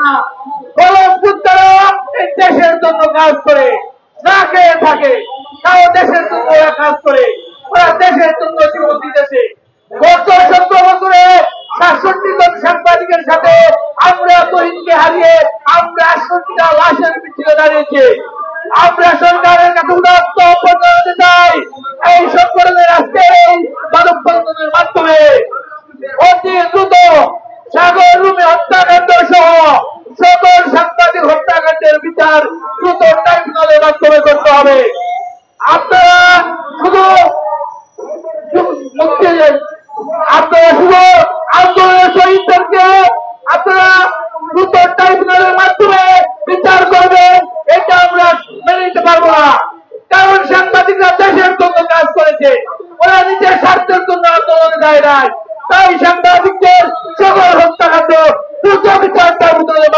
না, বরং পুত্ররা এই দেশের জন্য কাজ করে না খেয়ে থাকে, তাও দেশের জন্য ওরা কাজ করে, ওরা দেশের জন্য জীবন দিতেছে। গত 17 বছরে 67 জন সাংবাদিকের সাথে আমরা তহিনকে হারিয়ে আমরা 68টা লাশের পিছনে দাঁড়িয়েছি। আমরা সরকারের কাছে উদাত্ত আহ্বান জানাতে চাই, এই সংগঠনের আজকে এই মানববন্ধনের মাধ্যমে অতি দ্রুত সাগর রুমে হত্যাকাণ্ড সহ সকল সাংবাদিক হত্যাকাণ্ডের বিচার দ্রুত ট্রাইব্যুনালের মাধ্যমে করতে হবে। আপনারা